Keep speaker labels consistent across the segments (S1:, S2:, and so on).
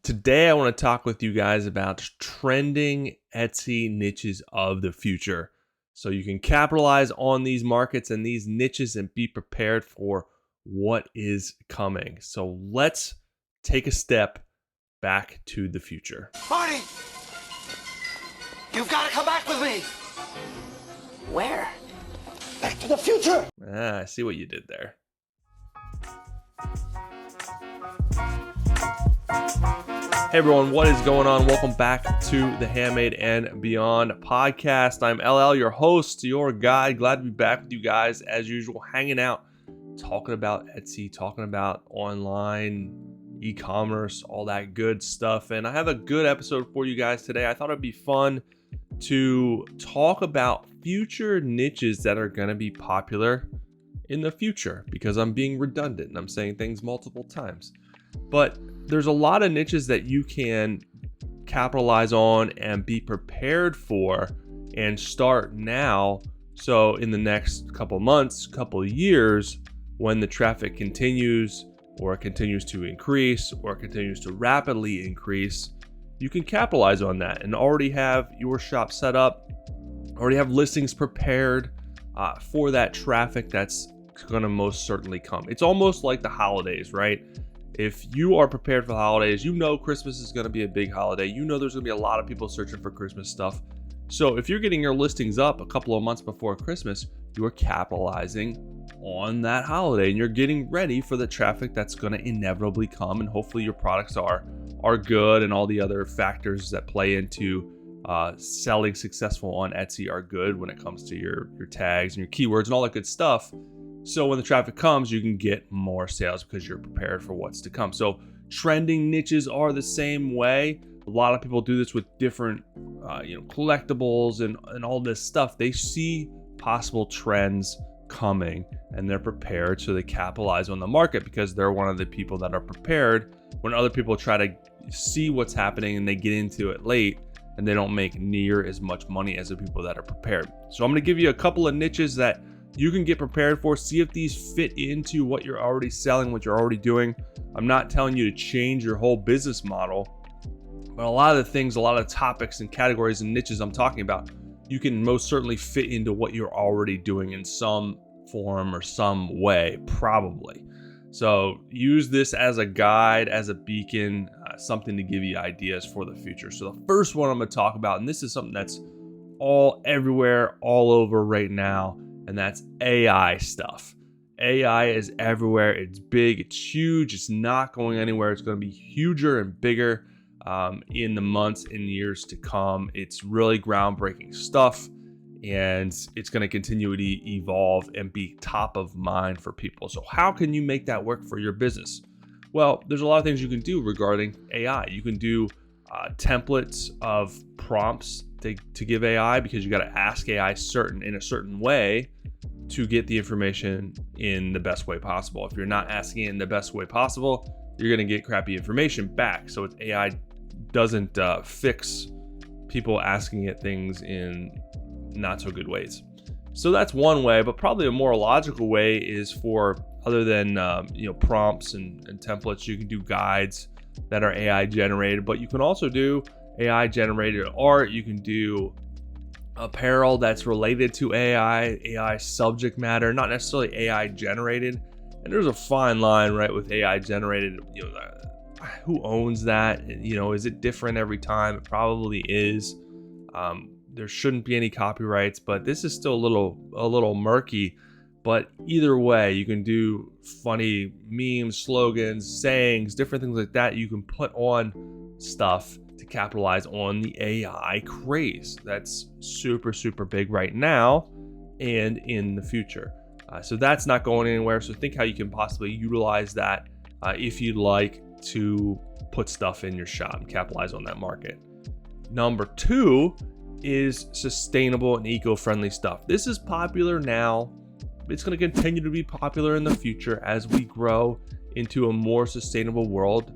S1: Today, I want to talk with you guys about trending Etsy niches of the future. So you can capitalize on these markets and these niches and be prepared for what is coming. So let's take a step back to the future.
S2: Marty! You've got to come back with me! Where? Back to the future!
S1: I see what you did there. Hey everyone, what is going on? Welcome back to the Handmade and Beyond podcast. I'm LL, your host, your guide. Glad to be back with you guys as usual, hanging out, talking about Etsy, talking about online e-commerce, all that good stuff. And I have a good episode for you guys today. I thought it'd be fun to talk about future niches that are going to be popular in the future, because I'm being redundant and I'm saying things multiple times. But there's a lot of niches that you can capitalize on and be prepared for and start now. So in the next couple months, couple years, when the traffic continues or continues to increase or continues to rapidly increase, you can capitalize on that and already have your shop set up, already have listings prepared for that traffic that's going to most certainly come. It's almost like the holidays, right? If you are prepared for the holidays, you know Christmas is going to be a big holiday. You know there's going to be a lot of people searching for Christmas stuff. So if you're getting your listings up a couple of months before Christmas, you're capitalizing on that holiday and you're getting ready for the traffic that's going to inevitably come. And hopefully your products are good, and all the other factors that play into selling successful on Etsy are good when it comes to your tags and your keywords and all that good stuff. So when the traffic comes, you can get more sales because you're prepared for what's to come. So trending niches are the same way. A lot of people do this with different, collectibles and all this stuff. They see possible trends coming and they're prepared, so they capitalize on the market because they're one of the people that are prepared when other people try to see what's happening and they get into it late and they don't make near as much money as the people that are prepared. So I'm going to give you a couple of niches that you can get prepared for. See if these fit into what you're already selling, what you're already doing. I'm not telling you to change your whole business model, but a lot of the things, a lot of topics and categories and niches I'm talking about, you can most certainly fit into what you're already doing in some form or some way, probably. So use this as a guide, as a beacon, something to give you ideas for the future. So the first one I'm going to talk about, and this is something that's all everywhere, all over right now, and that's AI stuff. AI is everywhere. It's big. It's huge. It's not going anywhere. It's going to be huger and bigger in the months and years to come. It's really groundbreaking stuff, and it's going to continue to evolve and be top of mind for people. So how can you make that work for your business? Well, there's a lot of things you can do regarding AI. You can do templates of prompts to give AI, because you got to ask AI in a certain way to get the information in the best way possible. If you're not asking it in the best way possible, you're going to get crappy information back. So AI doesn't fix people asking it things in not so good ways. So that's one way, but probably a more logical way is for, other than prompts and templates, you can do guides that are AI generated, but you can also do AI generated art. You can do apparel that's related to AI subject matter, not necessarily AI generated. And there's a fine line, right, with AI generated. Who owns that? Is it different every time? It probably is. There shouldn't be any copyrights, but this is still a little murky. But either way, you can do funny memes, slogans, sayings, different things like that. You can put on stuff to capitalize on the AI craze that's super, super big right now and in the future. So that's not going anywhere. So think how you can possibly utilize that if you'd like to put stuff in your shop and capitalize on that market. Number 2 is sustainable and eco-friendly stuff. This is popular now. It's going to continue to be popular in the future as we grow into a more sustainable world.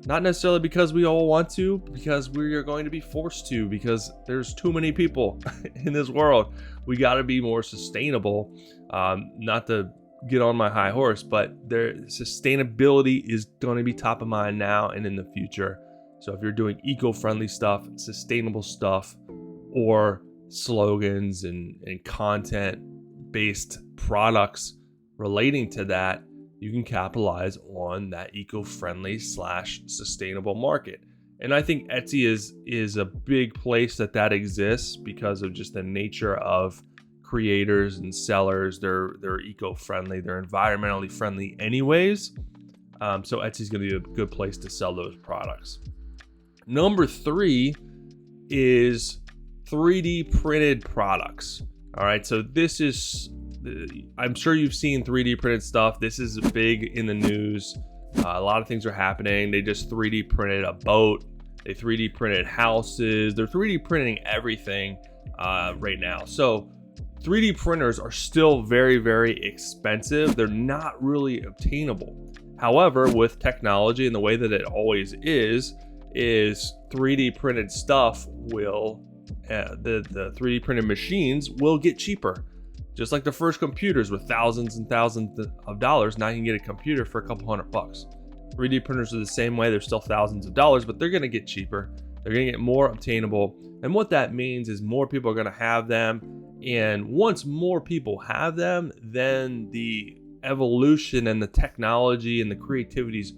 S1: Not necessarily because we all want to, because we are going to be forced to, because there's too many people in this world. We got to be more sustainable. Not to get on my high horse, but their sustainability is going to be top of mind now and in the future. So if you're doing eco-friendly stuff, sustainable stuff, or slogans and content-based products relating to that, you can capitalize on that eco-friendly / sustainable market. And I think Etsy is a big place that exists because of just the nature of creators and sellers. They're eco-friendly, they're environmentally friendly anyways. So Etsy's going to be a good place to sell those products. Number 3 is 3D printed products. All right, so this is, I'm sure you've seen 3D printed stuff. This is big in the news. A lot of things are happening. They just 3D printed a boat. They 3D printed houses. They're 3D printing everything right now. So 3D printers are still very, very expensive. They're not really obtainable. However, with technology and the way that it always is 3D printed stuff will, the 3D printed machines will get cheaper. Just like the first computers with thousands and thousands of dollars, now you can get a computer for a couple $100. 3D printers are the same way. They're still thousands of dollars, but they're going to get cheaper. They're going to get more obtainable. And what that means is more people are going to have them. And once more people have them, then the evolution and the technology and the creativity is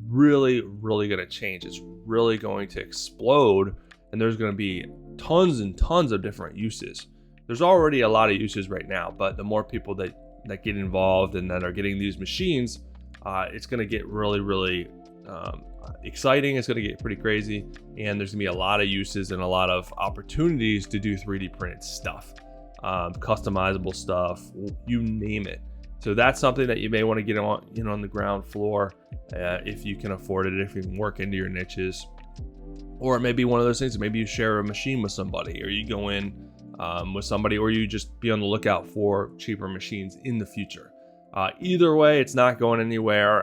S1: really, really going to change. It's really going to explode. And there's going to be tons and tons of different uses. There's already a lot of uses right now, but the more people that get involved and that are getting these machines, it's going to get really, really exciting. It's going to get pretty crazy, and there's going to be a lot of uses and a lot of opportunities to do 3D printed stuff, customizable stuff, you name it. So that's something that you may want to get on the ground floor if you can afford it, if you can work into your niches. Or it may be one of those things, maybe you share a machine with somebody, or you go in with somebody, or you just be on the lookout for cheaper machines in the future. Either way, it's not going anywhere,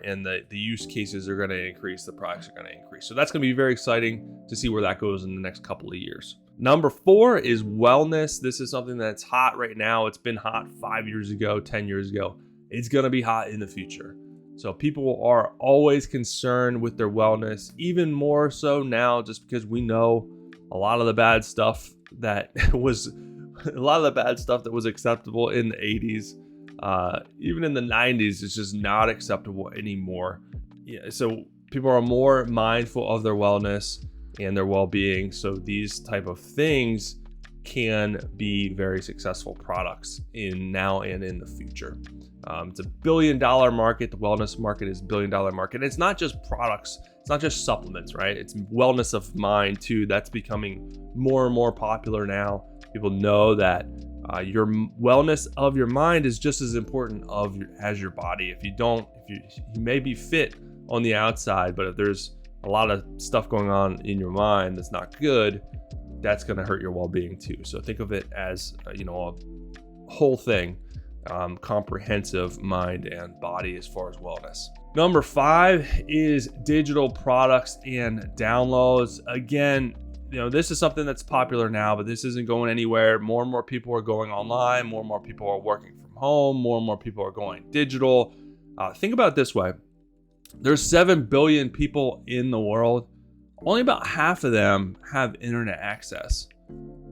S1: and the use cases are going to increase, the products are going to increase. So that's going to be very exciting to see where that goes in the next couple of years. Number 4 is wellness. This is something that's hot right now. It's been hot 5 years ago, 10 years ago. It's going to be hot in the future. So people are always concerned with their wellness, even more so now, just because we know a lot of the bad stuff that was acceptable in the 80s. Even in the 90s, it's just not acceptable anymore. Yeah, so people are more mindful of their wellness and their well-being. So these type of things can be very successful products in now and in the future. It's a $1 billion market. The wellness market is $1 billion market. And it's not just products. It's not just supplements, right? It's wellness of mind too. That's becoming more and more popular now. People know that your wellness of your mind is just as important as your body. If you may be fit on the outside, but if there's a lot of stuff going on in your mind that's not good, that's going to hurt your well-being too. So think of it as a whole thing, comprehensive mind and body as far as wellness. Number 5 is digital products and downloads. Again, this is something that's popular now, but this isn't going anywhere. More and more people are going online. More and more people are working from home. More and more people are going digital. Think about it this way. There's 7 billion people in the world. Only about half of them have internet access.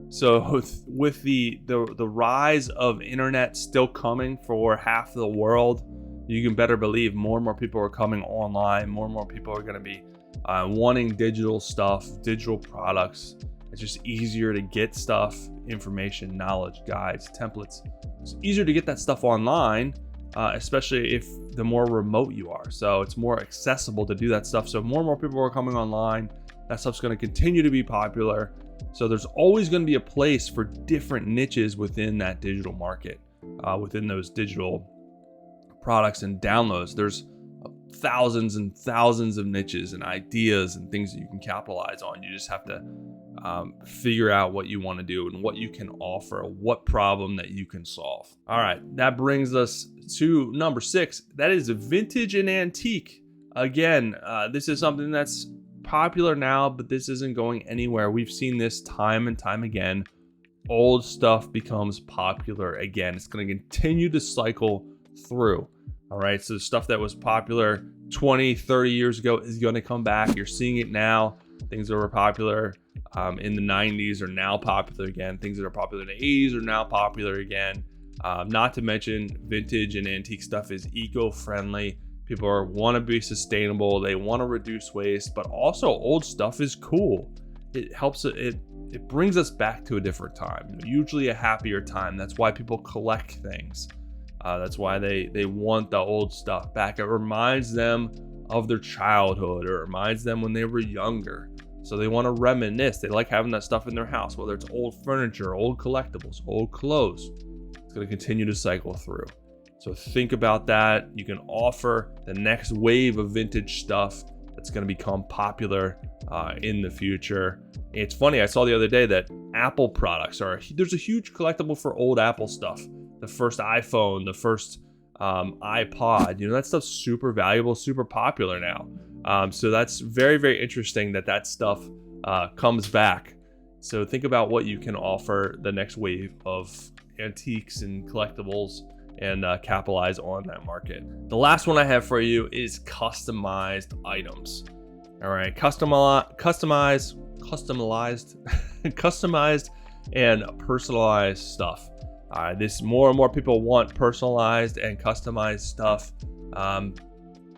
S1: So with the rise of internet still coming for half the world, you can better believe more and more people are coming online. More and more people are going to be wanting digital stuff, digital products. It's just easier to get stuff, information, knowledge, guides, templates. It's easier to get that stuff online, especially if the more remote you are. So it's more accessible to do that stuff. So more and more people are coming online. That stuff's going to continue to be popular. So there's always going to be a place for different niches within that digital market, within those digital products and downloads. There's thousands and thousands of niches and ideas and things that you can capitalize on. You just have to figure out what you want to do and what you can offer, what problem that you can solve. All right, that brings us to number 6. That is vintage and antique. Again, this is something that's popular now, but this isn't going anywhere. We've seen this time and time again. Old stuff becomes popular again. It's going to continue to cycle through. All right, so the stuff that was popular 20, 30 years ago is going to come back. You're seeing it now. Things that were popular in the 90s are now popular again. Things that are popular in the 80s are now popular again. Not to mention vintage and antique stuff is eco-friendly. People want to be sustainable. They want to reduce waste, but also old stuff is cool. It helps. It brings us back to a different time, usually a happier time. That's why people collect things. That's why they want the old stuff back. It reminds them of their childhood, or it reminds them when they were younger. So they want to reminisce. They like having that stuff in their house, whether it's old furniture, old collectibles, old clothes. It's going to continue to cycle through. So think about that. You can offer the next wave of vintage stuff that's going to become popular in the future. It's funny, I saw the other day that Apple products there's a huge collectible for old Apple stuff. The first iPhone, the first iPod, that stuff's super valuable, super popular now. So that's very, very interesting that stuff comes back. So think about what you can offer the next wave of antiques and collectibles and capitalize on that market. The last one I have for you is customized items. All right, customized and personalized stuff. This more and more people want personalized and customized stuff,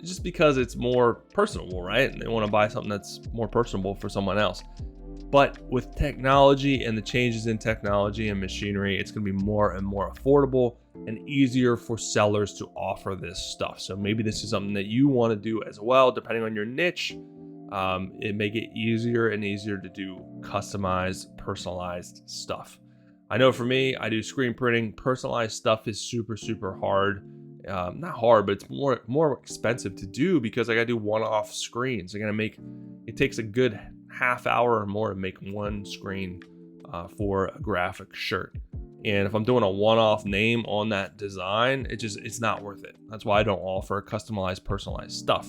S1: just because it's more personable, right? And they want to buy something that's more personable for someone else. But with technology and the changes in technology and machinery, it's going to be more and more affordable and easier for sellers to offer this stuff. So maybe this is something that you want to do as well, depending on your niche. It may get easier and easier to do customized, personalized stuff. I know for me, I do screen printing. Personalized stuff is super, super hard. Not hard, but it's more expensive to do because I got to do one-off screens. It takes a good half hour or more to make one screen for a graphic shirt. And if I'm doing a one-off name on that design, it's not worth it. That's why I don't offer customized, personalized stuff.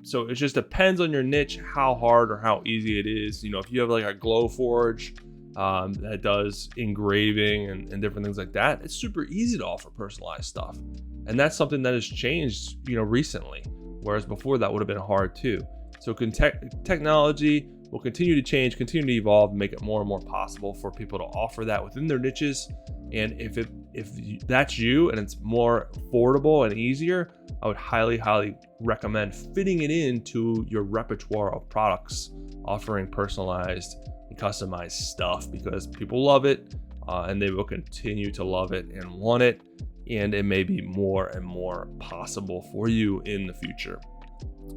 S1: So it just depends on your niche, how hard or how easy it is. If you have like a glow forge that does engraving and different things like that, it's super easy to offer personalized stuff. And that's something that has changed, recently, whereas before that would have been hard too. So technology will continue to change, continue to evolve, and make it more and more possible for people to offer that within their niches. And if that's you and it's more affordable and easier, I would highly, highly recommend fitting it into your repertoire of products, offering personalized and customized stuff, because people love it and they will continue to love it and want it. And it may be more and more possible for you in the future.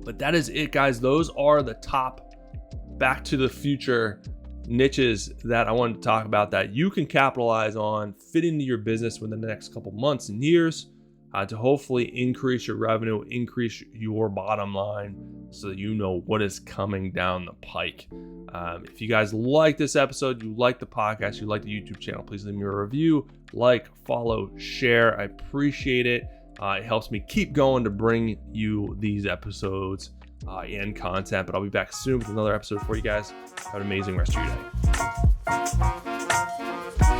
S1: But that is it, guys. Those are the top Back to the Future niches that I wanted to talk about that you can capitalize on, fit into your business within the next couple months and years to hopefully increase your revenue, increase your bottom line, so that you know what is coming down the pike. If you guys like this episode, you like the podcast, you like the YouTube channel, please leave me a review, follow, share. I appreciate it. It helps me keep going to bring you these episodes and content. But I'll be back soon with another episode for you guys. Have an amazing rest of your day.